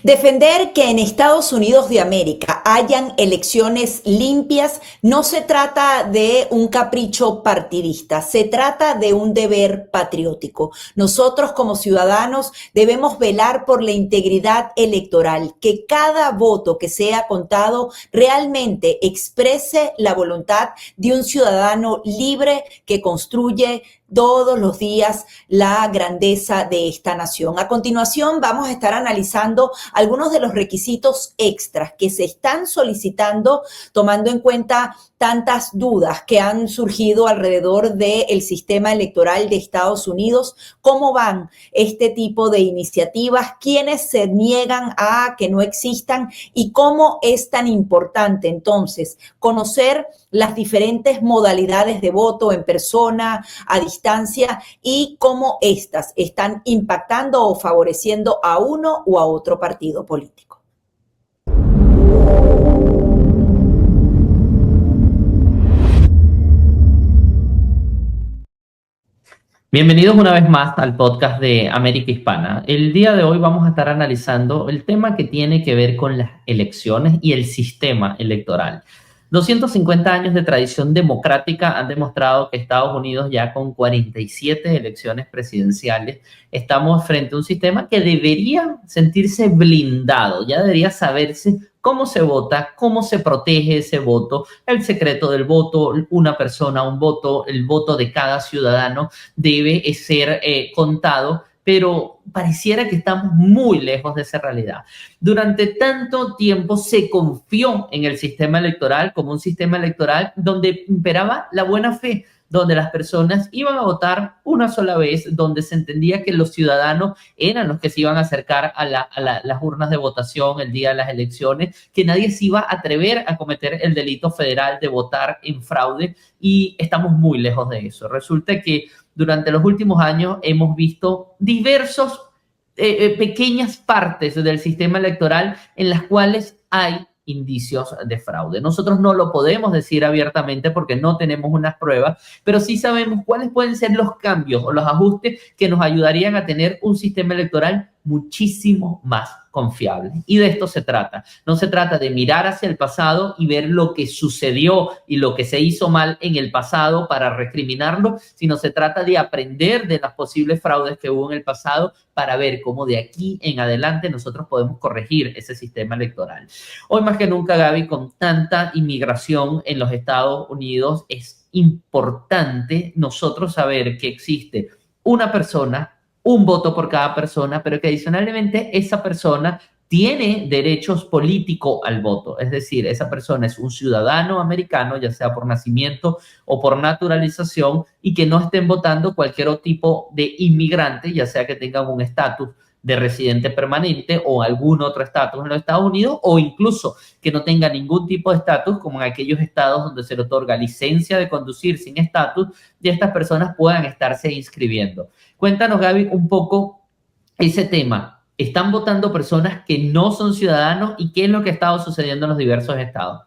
Defender que en Estados Unidos de América hayan elecciones limpias no se trata de un capricho partidista, se trata de un deber patriótico. Nosotros como ciudadanos debemos velar por la integridad electoral, que cada voto que sea contado realmente exprese la voluntad de un ciudadano libre que construye todos los días la grandeza de esta nación. A continuación vamos a estar analizando algunos de los requisitos extras que se están solicitando tomando en cuenta tantas dudas que han surgido alrededor del sistema electoral de Estados Unidos, cómo van este tipo de iniciativas, quiénes se niegan a que no existan y cómo es tan importante entonces conocer las diferentes modalidades de voto en persona, a distancia y cómo éstas están impactando o favoreciendo a uno o a otro partido político. Bienvenidos una vez más al podcast de América Hispana. El día de hoy vamos a estar analizando el tema que tiene que ver con las elecciones y el sistema electoral. 250 años de tradición democrática han demostrado que Estados Unidos, ya con 47 elecciones presidenciales, estamos frente a un sistema que debería sentirse blindado, ya debería saberse cómo se vota, cómo se protege ese voto, el secreto del voto, una persona, un voto, el voto de cada ciudadano debe ser contado, pero pareciera que estamos muy lejos de esa realidad. Durante tanto tiempo se confió en el sistema electoral como un sistema electoral donde imperaba la buena fe, donde las personas iban a votar una sola vez, donde se entendía que los ciudadanos eran los que se iban a acercar a las urnas de votación el día de las elecciones, que nadie se iba a atrever a cometer el delito federal de votar en fraude, y estamos muy lejos de eso. Resulta que durante los últimos años hemos visto diversos pequeñas partes del sistema electoral en las cuales hay indicios de fraude. Nosotros no lo podemos decir abiertamente porque no tenemos unas pruebas, pero sí sabemos cuáles pueden ser los cambios o los ajustes que nos ayudarían a tener un sistema electoral muchísimo más confiable. Y de esto se trata. No se trata de mirar hacia el pasado y ver lo que sucedió y lo que se hizo mal en el pasado para recriminarlo, sino se trata de aprender de las posibles fraudes que hubo en el pasado para ver cómo de aquí en adelante nosotros podemos corregir ese sistema electoral. Hoy más que nunca, Gaby, con tanta inmigración en los Estados Unidos, es importante nosotros saber que existe una persona, un voto por cada persona, pero que adicionalmente esa persona tiene derechos políticos al voto. Es decir, esa persona es un ciudadano americano, ya sea por nacimiento o por naturalización, y que no estén votando cualquier otro tipo de inmigrante, ya sea que tengan un estatus de residente permanente o algún otro estatus en los Estados Unidos, o incluso que no tenga ningún tipo de estatus, como en aquellos estados donde se le otorga licencia de conducir sin estatus, y estas personas puedan estarse inscribiendo. Cuéntanos, Gaby, un poco ese tema. ¿Están votando personas que no son ciudadanos y qué es lo que ha estado sucediendo en los diversos estados?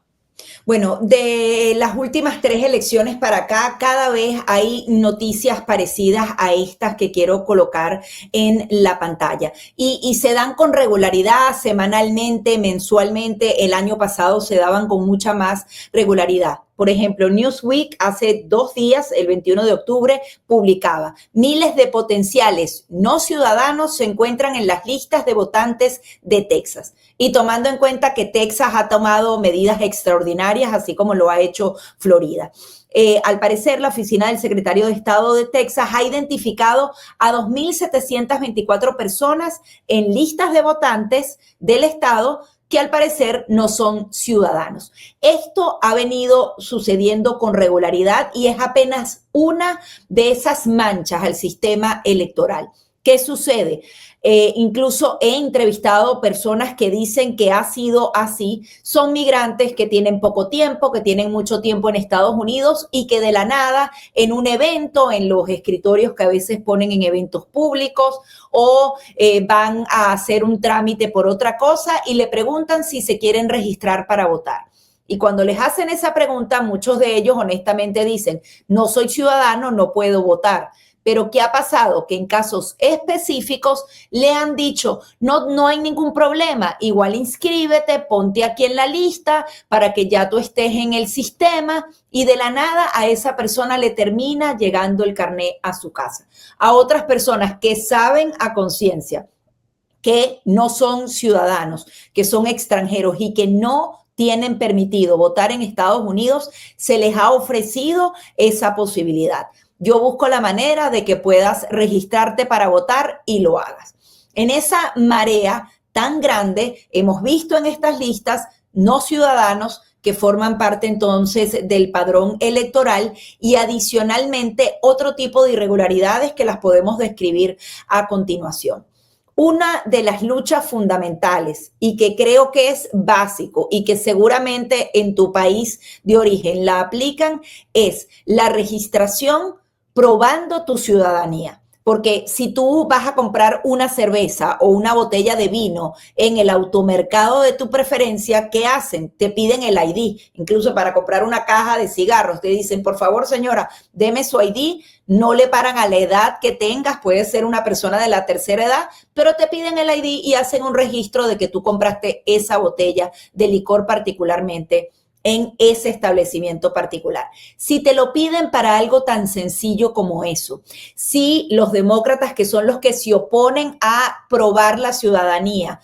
Bueno, de las últimas 3 elecciones para acá, cada vez hay noticias parecidas a estas que quiero colocar en la pantalla. Y se dan con regularidad, semanalmente, mensualmente. El año pasado se daban con mucha más regularidad. Por ejemplo, Newsweek hace 2 días, el 21 de octubre, publicaba: miles de potenciales no ciudadanos se encuentran en las listas de votantes de Texas. Y tomando en cuenta que Texas ha tomado medidas extraordinarias, así como lo ha hecho Florida. Al parecer, la oficina del secretario de Estado de Texas ha identificado a 2.724 personas en listas de votantes del estado que al parecer no son ciudadanos. Esto ha venido sucediendo con regularidad y es apenas una de esas manchas al sistema electoral. ¿Qué sucede? Incluso he entrevistado personas que dicen que ha sido así. Son migrantes que tienen poco tiempo, que tienen mucho tiempo en Estados Unidos y que de la nada, en un evento, en los escritorios que a veces ponen en eventos públicos o van a hacer un trámite por otra cosa y le preguntan si se quieren registrar para votar. Y cuando les hacen esa pregunta, muchos de ellos honestamente dicen: no soy ciudadano, no puedo votar. Pero ¿qué ha pasado? Que en casos específicos le han dicho, no hay ningún problema, igual inscríbete, ponte aquí en la lista para que ya tú estés en el sistema, y de la nada a esa persona le termina llegando el carné a su casa. A otras personas que saben a conciencia que no son ciudadanos, que son extranjeros y que no tienen permitido votar en Estados Unidos, se les ha ofrecido esa posibilidad. Yo busco la manera de que puedas registrarte para votar y lo hagas. En esa marea tan grande, hemos visto en estas listas no ciudadanos que forman parte entonces del padrón electoral, y adicionalmente otro tipo de irregularidades que las podemos describir a continuación. Una de las luchas fundamentales, y que creo que es básico y que seguramente en tu país de origen la aplican, es la registración probando tu ciudadanía. Porque si tú vas a comprar una cerveza o una botella de vino en el automercado de tu preferencia, ¿qué hacen? Te piden el ID. Incluso para comprar una caja de cigarros, te dicen, por favor, señora, deme su ID. No le paran a la edad que tengas, puede ser una persona de la tercera edad, pero te piden el ID y hacen un registro de que tú compraste esa botella de licor particularmente en ese establecimiento particular. Si te lo piden para algo tan sencillo como eso, si los demócratas, que son los que se oponen a probar la ciudadanía,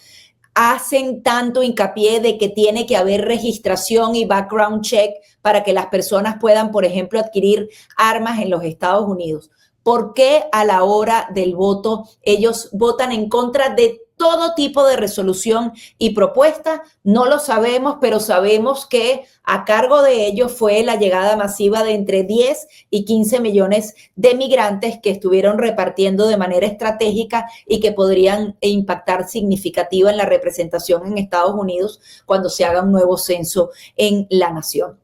hacen tanto hincapié de que tiene que haber registración y background check para que las personas puedan, por ejemplo, adquirir armas en los Estados Unidos, ¿por qué a la hora del voto ellos votan en contra de todo tipo de resolución y propuesta? No lo sabemos, pero sabemos que a cargo de ellos fue la llegada masiva de entre 10 y 15 millones de migrantes que estuvieron repartiendo de manera estratégica y que podrían impactar significativa en la representación en Estados Unidos cuando se haga un nuevo censo en la nación.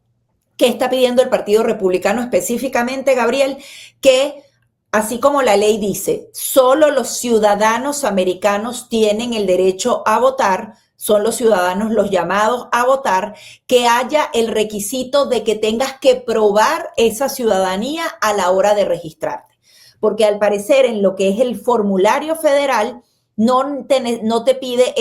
¿Qué está pidiendo el Partido Republicano específicamente, Gabriel? Que así como la ley dice, solo los ciudadanos americanos tienen el derecho a votar, son los ciudadanos los llamados a votar, que haya el requisito de que tengas que probar esa ciudadanía a la hora de registrarte. Porque al parecer en lo que es el formulario federal, no te pide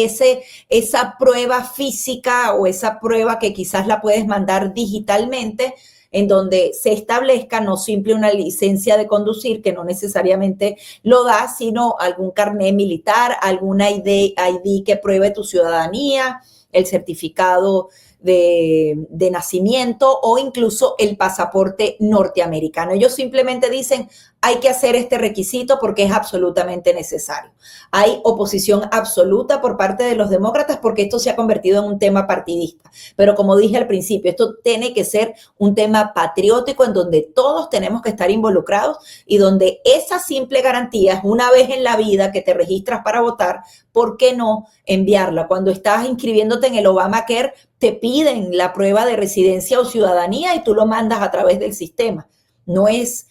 esa prueba física o esa prueba que quizás la puedes mandar digitalmente, en donde se establezca no simple una licencia de conducir, que no necesariamente lo da, sino algún carné militar, algún ID que pruebe tu ciudadanía, el certificado de nacimiento o incluso el pasaporte norteamericano. Ellos simplemente dicen, hay que hacer este requisito porque es absolutamente necesario. Hay oposición absoluta por parte de los demócratas porque esto se ha convertido en un tema partidista. Pero como dije al principio, esto tiene que ser un tema patriótico en donde todos tenemos que estar involucrados y donde esa simple garantía es una vez en la vida que te registras para votar, ¿por qué no enviarla? Cuando estás inscribiéndote en el Obamacare, te piden la prueba de residencia o ciudadanía y tú lo mandas a través del sistema. No es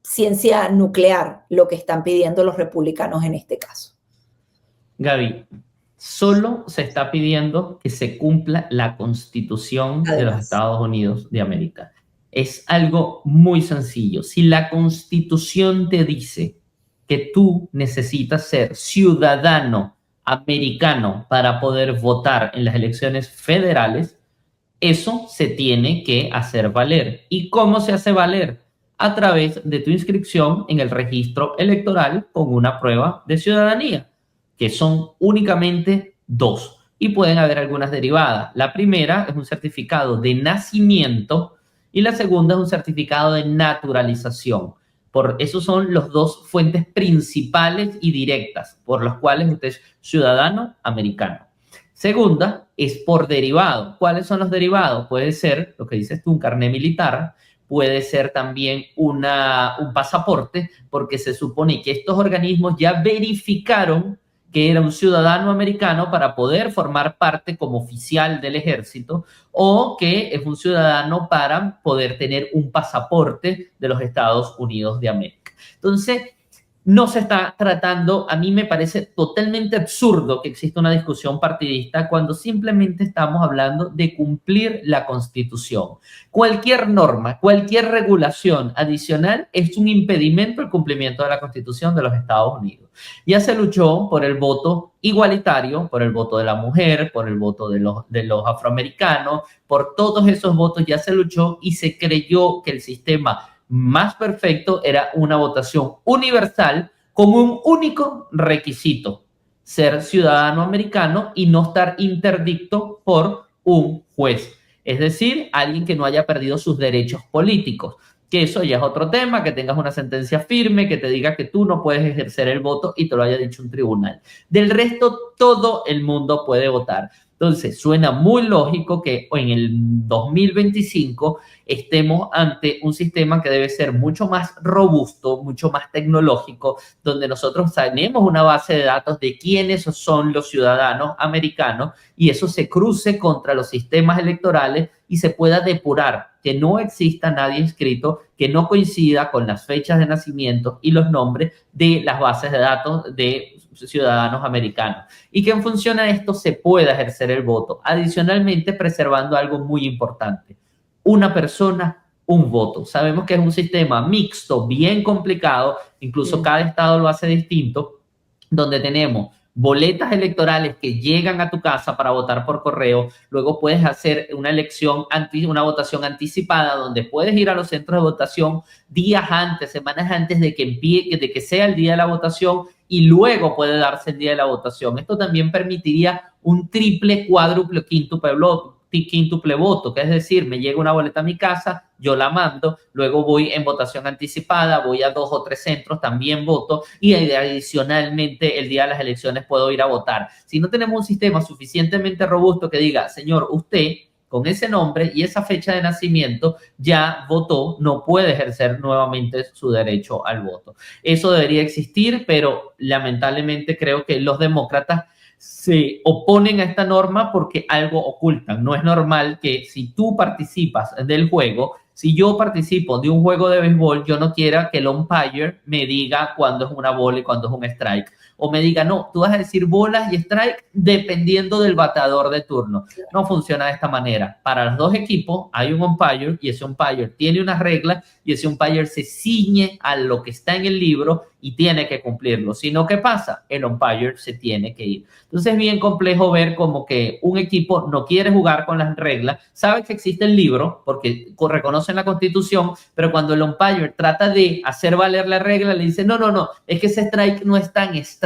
ciencia nuclear lo que están pidiendo los republicanos en este caso. Gaby, solo se está pidiendo que se cumpla la Constitución de los Estados Unidos de América. Es algo muy sencillo. Si la Constitución te dice que tú necesitas ser ciudadano americano para poder votar en las elecciones federales, eso se tiene que hacer valer. ¿Y cómo se hace valer? A través de tu inscripción en el registro electoral con una prueba de ciudadanía, que son únicamente 2 y pueden haber algunas derivadas. La primera es un certificado de nacimiento y la segunda es un certificado de naturalización. Por eso son las 2 fuentes principales y directas por las cuales usted es ciudadano americano. Segunda es por derivado. ¿Cuáles son los derivados? Puede ser, lo que dices tú, un carné militar, puede ser también un pasaporte, porque se supone que estos organismos ya verificaron que era un ciudadano americano para poder formar parte como oficial del ejército, o que es un ciudadano para poder tener un pasaporte de los Estados Unidos de América. Entonces, no se está tratando. A mí me parece totalmente absurdo que exista una discusión partidista cuando simplemente estamos hablando de cumplir la Constitución. Cualquier norma, cualquier regulación adicional es un impedimento al cumplimiento de la Constitución de los Estados Unidos. Ya se luchó por el voto igualitario, por el voto de la mujer, por el voto de los afroamericanos, por todos esos votos ya se luchó y se creyó que el sistema más perfecto era una votación universal con un único requisito: ser ciudadano americano y no estar interdicto por un juez, es decir, alguien que no haya perdido sus derechos políticos, que eso ya es otro tema, que tengas una sentencia firme que te diga que tú no puedes ejercer el voto y te lo haya dicho un tribunal. Del resto, todo el mundo puede votar. Entonces, suena muy lógico que en el 2025 estemos ante un sistema que debe ser mucho más robusto, mucho más tecnológico, donde nosotros tenemos una base de datos de quiénes son los ciudadanos americanos y eso se cruce contra los sistemas electorales y se pueda depurar, que no exista nadie inscrito que no coincida con las fechas de nacimiento y los nombres de las bases de datos de ciudadanos americanos, y que en función a esto se pueda ejercer el voto, adicionalmente preservando algo muy importante: una persona, un voto. Sabemos que es un sistema mixto, bien complicado, incluso cada estado lo hace distinto, donde tenemos boletas electorales que llegan a tu casa para votar por correo. Luego puedes hacer una votación anticipada, donde puedes ir a los centros de votación días antes, semanas antes de que sea el día de la votación, y luego puede darse el día de la votación. Esto también permitiría un triple, cuádruple, quíntuple voto, que es decir, me llega una boleta a mi casa, yo la mando, luego voy en votación anticipada, voy a 2 o 3 centros, también voto, y adicionalmente el día de las elecciones puedo ir a votar. Si no tenemos un sistema suficientemente robusto que diga: señor, usted con ese nombre y esa fecha de nacimiento ya votó, no puede ejercer nuevamente su derecho al voto. Eso debería existir, pero lamentablemente creo que los demócratas se oponen a esta norma porque algo ocultan. No es normal que si tú participas del juego, si yo participo de un juego de béisbol, yo no quiera que el umpire me diga cuándo es una bola y cuándo es un strike. O me diga: no, tú vas a decir bolas y strike dependiendo del bateador de turno. No funciona de esta manera. Para los dos equipos hay un umpire y ese umpire tiene unas reglas y ese umpire se ciñe a lo que está en el libro y tiene que cumplirlo. Si no, ¿qué pasa? El umpire se tiene que ir. Entonces es bien complejo ver como que un equipo no quiere jugar con las reglas, sabe que existe el libro porque reconocen la Constitución, pero cuando el umpire trata de hacer valer la regla, le dice: no, es que ese strike no es tan strike.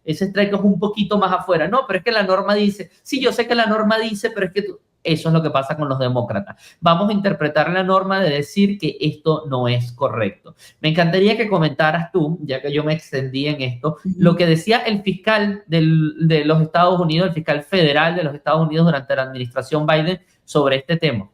Ese strike es un poquito más afuera. No, pero es que la norma dice. Sí, yo sé que la norma dice, pero es que eso es lo que pasa con los demócratas. Vamos a interpretar la norma de decir que esto no es correcto. Me encantaría que comentaras tú, ya que yo me extendí en esto, lo que decía el fiscal de los Estados Unidos, el fiscal federal de los Estados Unidos durante la administración Biden sobre este tema.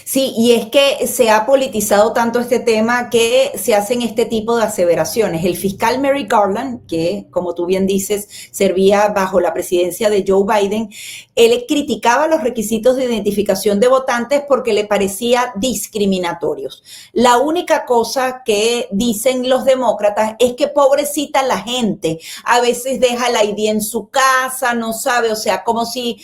Sí, y es que se ha politizado tanto este tema que se hacen este tipo de aseveraciones. El fiscal Merrick Garland, que como tú bien dices, servía bajo la presidencia de Joe Biden, él criticaba los requisitos de identificación de votantes porque le parecía discriminatorios. La única cosa que dicen los demócratas es que pobrecita la gente, a veces deja la ID en su casa, no sabe, o sea, como si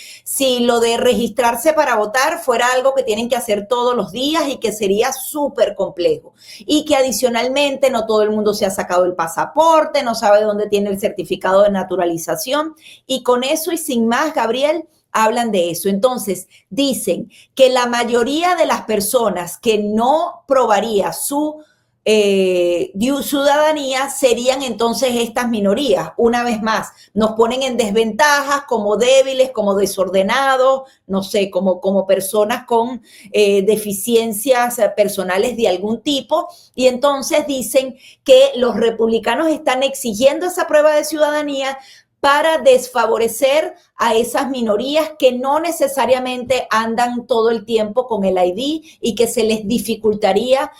lo de registrarse para votar fuera algo que tienen que hacer todos los días y que sería súper complejo. Y que adicionalmente no todo el mundo se ha sacado el pasaporte, no sabe dónde tiene el certificado de naturalización. Y con eso y sin más, Gabriel, hablan de eso. Entonces, dicen que la mayoría de las personas que no probaría su ciudadanía serían entonces estas minorías. Una vez más, nos ponen en desventajas como débiles, como desordenados, no sé, como personas con deficiencias personales de algún tipo, y entonces dicen que los republicanos están exigiendo esa prueba de ciudadanía para desfavorecer a esas minorías que no necesariamente andan todo el tiempo con el ID y que se les dificultaría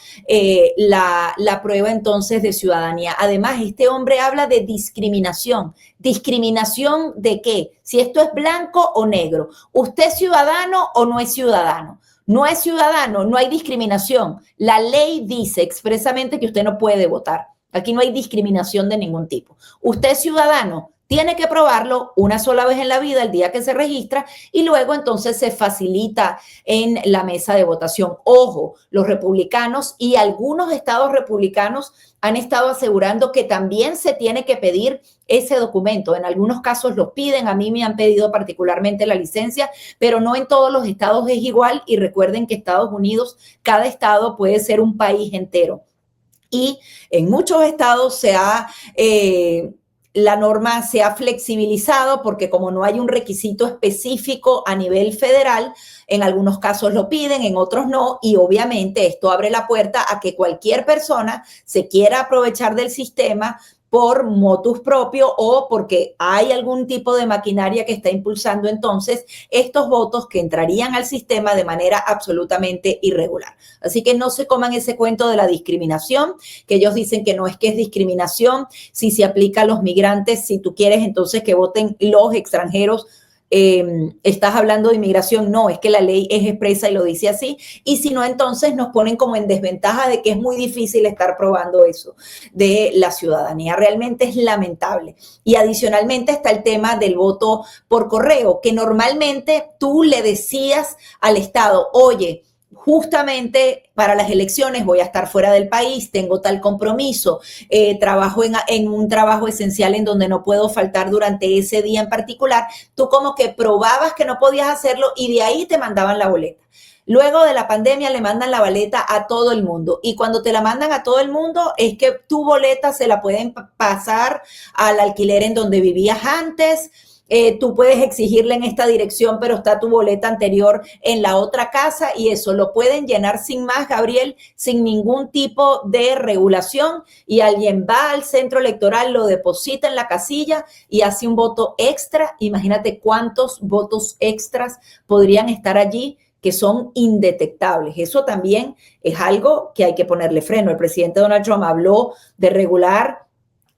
la prueba entonces de ciudadanía. Además, este hombre habla de discriminación. ¿Discriminación de qué? Si esto es blanco o negro. ¿Usted es ciudadano o no es ciudadano? No es ciudadano, no hay discriminación. La ley dice expresamente que usted no puede votar. Aquí no hay discriminación de ningún tipo. Usted es ciudadano, tiene que probarlo una sola vez en la vida, el día que se registra, y luego entonces se facilita en la mesa de votación. Ojo, los republicanos y algunos estados republicanos han estado asegurando que también se tiene que pedir ese documento. En algunos casos los piden, a mí me han pedido particularmente la licencia, pero no en todos los estados es igual, y recuerden que Estados Unidos, cada estado puede ser un país entero. Y en muchos estados la norma se ha flexibilizado porque como no hay un requisito específico a nivel federal, en algunos casos lo piden, en otros no, y obviamente esto abre la puerta a que cualquier persona se quiera aprovechar del sistema por motus propio o porque hay algún tipo de maquinaria que está impulsando entonces estos votos que entrarían al sistema de manera absolutamente irregular. Así que no se coman ese cuento de la discriminación, que ellos dicen que no es que es discriminación, si se aplica a los migrantes, si tú quieres entonces que voten los extranjeros, estás hablando de inmigración, no, es que la ley es expresa y lo dice así, y si no, entonces nos ponen como en desventaja de que es muy difícil estar probando eso de la ciudadanía. Realmente es lamentable. Y adicionalmente está el tema del voto por correo, que normalmente tú le decías al Estado, oye, justamente para las elecciones voy a estar fuera del país, tengo tal compromiso, trabajo en un trabajo esencial en donde no puedo faltar durante ese día en particular, tú como que probabas que no podías hacerlo y de ahí te mandaban la boleta. Luego de la pandemia le mandan la boleta a todo el mundo y cuando te la mandan a todo el mundo es que tu boleta se la pueden pasar al alquiler en donde vivías antes. Tú puedes exigirle en esta dirección, pero está tu boleta anterior en la otra casa y eso lo pueden llenar sin más, Gabriel, sin ningún tipo de regulación y alguien va al centro electoral, lo deposita en la casilla y hace un voto extra. Imagínate cuántos votos extras podrían estar allí que son indetectables. Eso también es algo que hay que ponerle freno. El presidente Donald Trump habló de regular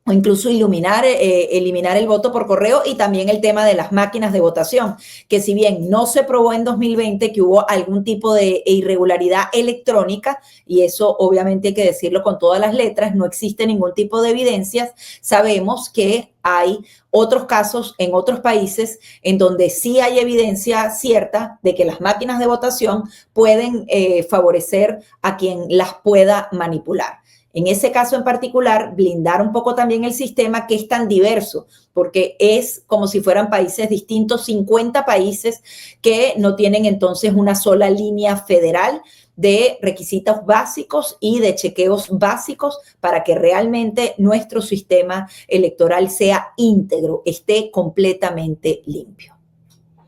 o incluso eliminar el voto por correo y también el tema de las máquinas de votación, que si bien no se probó en 2020 que hubo algún tipo de irregularidad electrónica, y eso obviamente hay que decirlo con todas las letras, no existe ningún tipo de evidencias, sabemos que hay otros casos en otros países en donde sí hay evidencia cierta de que las máquinas de votación pueden favorecer a quien las pueda manipular. En ese caso en particular, blindar un poco también el sistema que es tan diverso, porque es como si fueran países distintos, 50 países que no tienen entonces una sola línea federal de requisitos básicos y de chequeos básicos para que realmente nuestro sistema electoral sea íntegro, esté completamente limpio.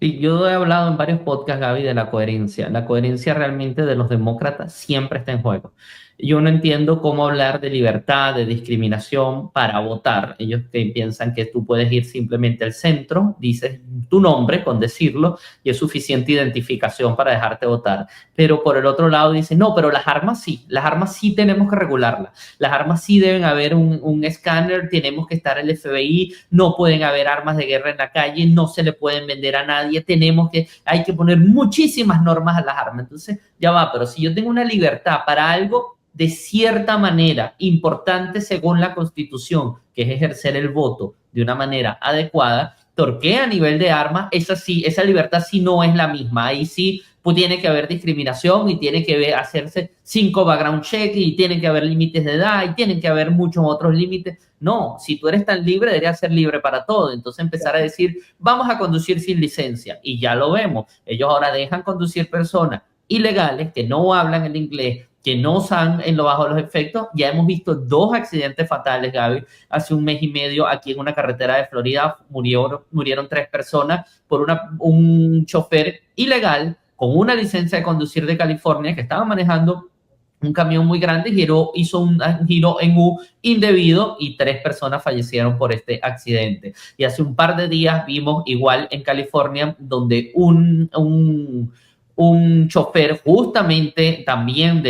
Sí, yo he hablado en varios podcasts, Gaby, de la coherencia. La coherencia realmente de los demócratas siempre está en juego. Yo no entiendo cómo hablar de libertad, de discriminación para votar. Ellos que piensan que tú puedes ir simplemente al centro, dices tu nombre con decirlo y es suficiente identificación para dejarte votar. Pero por el otro lado dicen, no, pero las armas sí tenemos que regularlas. Las armas sí deben haber un escáner, tenemos que estar el FBI, no pueden haber armas de guerra en la calle, no se le pueden vender a nadie, hay que poner muchísimas normas a las armas. Entonces, ya va, pero si yo tengo una libertad para algo de cierta manera importante según la Constitución, que es ejercer el voto de una manera adecuada, porque a nivel de armas, esa libertad sí no es la misma. Ahí sí pues, tiene que haber discriminación y tiene que hacerse 5 background checks y tienen que haber límites de edad y tienen que haber muchos otros límites. No, si tú eres tan libre, deberías ser libre para todo. Entonces empezar a decir, vamos a conducir sin licencia. Y ya lo vemos. Ellos ahora dejan conducir personas ilegales que no hablan el inglés, que no están bajo los efectos. Ya hemos visto 2 accidentes fatales, Gaby, hace un mes y medio aquí en una carretera de Florida. Murieron 3 personas por un chofer ilegal con una licencia de conducir de California que estaba manejando un camión muy grande, hizo un giro en U indebido y 3 personas fallecieron por este accidente. Y hace un par de días vimos igual en California donde un un chofer justamente también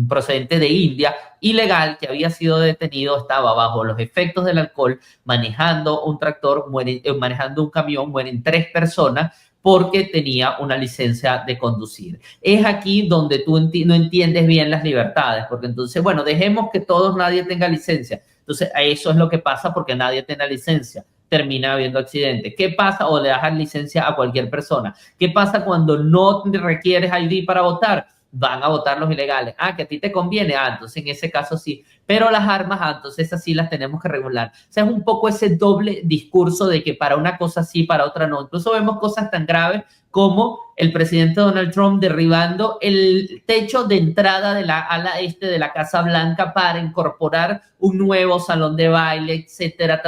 procedente de India, ilegal, que había sido detenido, estaba bajo los efectos del alcohol, manejando un tractor, manejando un camión, mueren 3 personas porque tenía una licencia de conducir. Es aquí donde tú no entiendes bien las libertades, porque entonces, bueno, dejemos que nadie tenga licencia. Entonces, eso es lo que pasa porque nadie tiene licencia. Termina habiendo accidentes. ¿Qué pasa? O le das licencia a cualquier persona. ¿Qué pasa cuando no requieres ID para votar? Van a votar los ilegales. Que a ti te conviene. Entonces en ese caso sí. Pero las armas, entonces esas sí las tenemos que regular. O sea, es un poco ese doble discurso de que para una cosa sí, para otra no. Incluso vemos cosas tan graves como el presidente Donald Trump derribando el techo de entrada de la ala este de la Casa Blanca para incorporar un nuevo salón de baile, etcétera,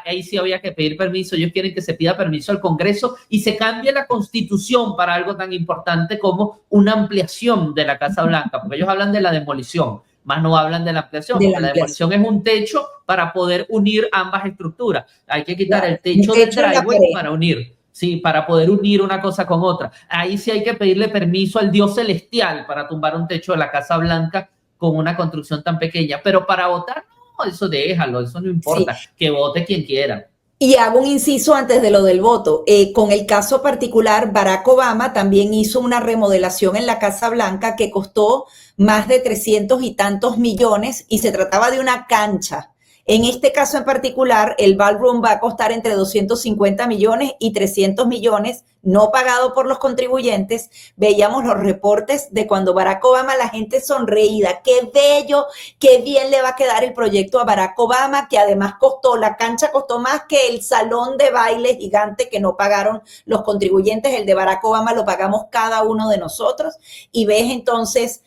ahí sí había que pedir permiso. Ellos quieren que se pida permiso al Congreso y se cambie la Constitución para algo tan importante como una ampliación de la Casa Blanca, porque ellos hablan de la demolición, más no hablan de la ampliación, porque la demolición es un techo para poder unir ambas estructuras. Hay que quitar el techo del driveway para unir. Sí, para poder unir una cosa con otra. Ahí sí hay que pedirle permiso al Dios celestial para tumbar un techo de la Casa Blanca con una construcción tan pequeña. Pero para votar, no, eso déjalo, eso no importa. Sí. Que vote quien quiera. Y hago un inciso antes de lo del voto. Con el caso particular, Barack Obama también hizo una remodelación en la Casa Blanca que costó más de 300 y tantos millones y se trataba de una cancha. En este caso en particular, el ballroom va a costar entre 250 millones y 300 millones, no pagado por los contribuyentes. Veíamos los reportes de cuando Barack Obama, la gente sonreída, qué bello, qué bien le va a quedar el proyecto a Barack Obama, que además la cancha costó más que el salón de baile gigante que no pagaron los contribuyentes. El de Barack Obama lo pagamos cada uno de nosotros y ves entonces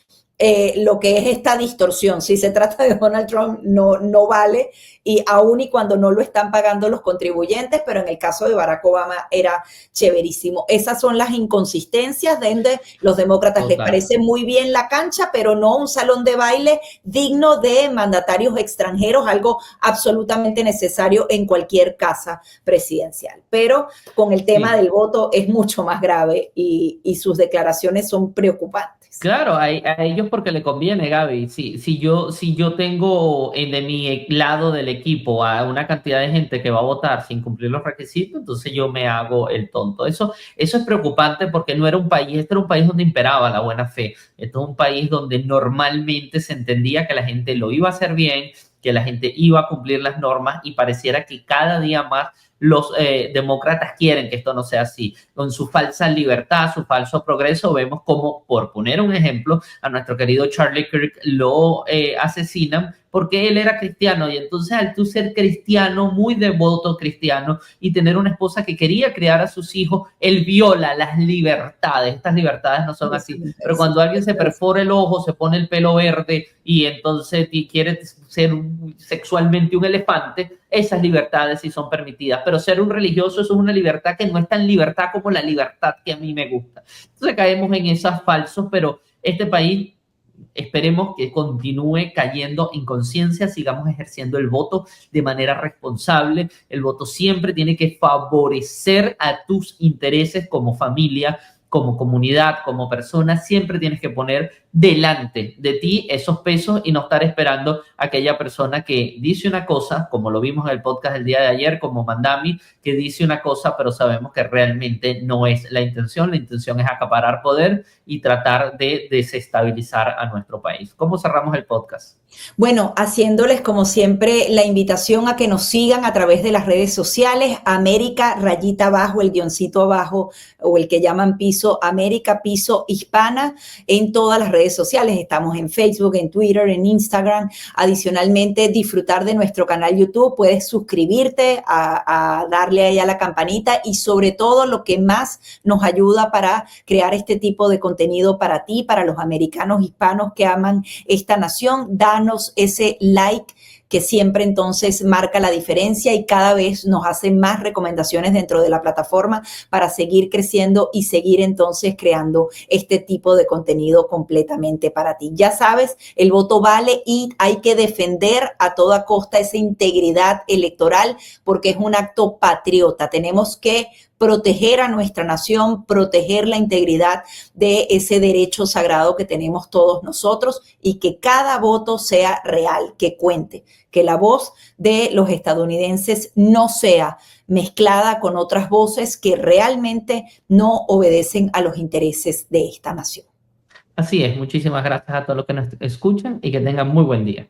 lo que es esta distorsión. Si se trata de Donald Trump, no vale, y aún y cuando no lo están pagando los contribuyentes, pero en el caso de Barack Obama era chéverísimo. Esas son las inconsistencias donde los demócratas les parece muy bien la cancha, pero no un salón de baile digno de mandatarios extranjeros, algo absolutamente necesario en cualquier casa presidencial. Pero con el tema del voto es mucho más grave y sus declaraciones son preocupantes. Claro, a ellos porque le conviene, Gaby. Si yo tengo de mi lado del equipo a una cantidad de gente que va a votar sin cumplir los requisitos, entonces yo me hago el tonto. Eso es preocupante porque no era un país, este era un país donde imperaba la buena fe. Este es un país donde normalmente se entendía que la gente lo iba a hacer bien, que la gente iba a cumplir las normas, y pareciera que cada día más los demócratas quieren que esto no sea así. Con su falsa libertad, su falso progreso, vemos como, por poner un ejemplo, a nuestro querido Charlie Kirk lo asesinan porque él era cristiano, y entonces al tú ser cristiano, muy devoto cristiano, y tener una esposa que quería criar a sus hijos, él viola las libertades. Estas libertades no son así, pero cuando alguien se perfora el ojo, se pone el pelo verde y entonces quiere ser sexualmente un elefante, esas libertades sí son permitidas, pero ser un religioso, eso es una libertad que no es tan libertad como la libertad que a mí me gusta. Entonces caemos en esas falsos, pero este país, esperemos que continúe cayendo en conciencia, sigamos ejerciendo el voto de manera responsable. El voto siempre tiene que favorecer a tus intereses como familia, como comunidad, como persona. Siempre tienes que poner delante de ti esos pesos y no estar esperando a aquella persona que dice una cosa, como lo vimos en el podcast del día de ayer, como Mandami, que dice una cosa, pero sabemos que realmente no es la intención. La intención es acaparar poder y tratar de desestabilizar a nuestro país. ¿Cómo cerramos el podcast? Bueno, haciéndoles como siempre la invitación a que nos sigan a través de las redes sociales, América rayita abajo, el guioncito abajo, o el que llaman piso, América piso hispana, en todas las redes sociales. Estamos en Facebook, en Twitter, en Instagram. Adicionalmente, disfrutar de nuestro canal YouTube. Puedes suscribirte, a darle ahí a la campanita, y sobre todo lo que más nos ayuda para crear este tipo de contenido para ti, para los americanos hispanos que aman esta nación, danos ese like que siempre entonces marca la diferencia y cada vez nos hace más recomendaciones dentro de la plataforma para seguir creciendo y seguir entonces creando este tipo de contenido completamente para ti. Ya sabes, el voto vale y hay que defender a toda costa esa integridad electoral porque es un acto patriota. Tenemos que proteger a nuestra nación, proteger la integridad de ese derecho sagrado que tenemos todos nosotros y que cada voto sea real, que cuente, que la voz de los estadounidenses no sea mezclada con otras voces que realmente no obedecen a los intereses de esta nación. Así es, muchísimas gracias a todos los que nos escuchan y que tengan muy buen día.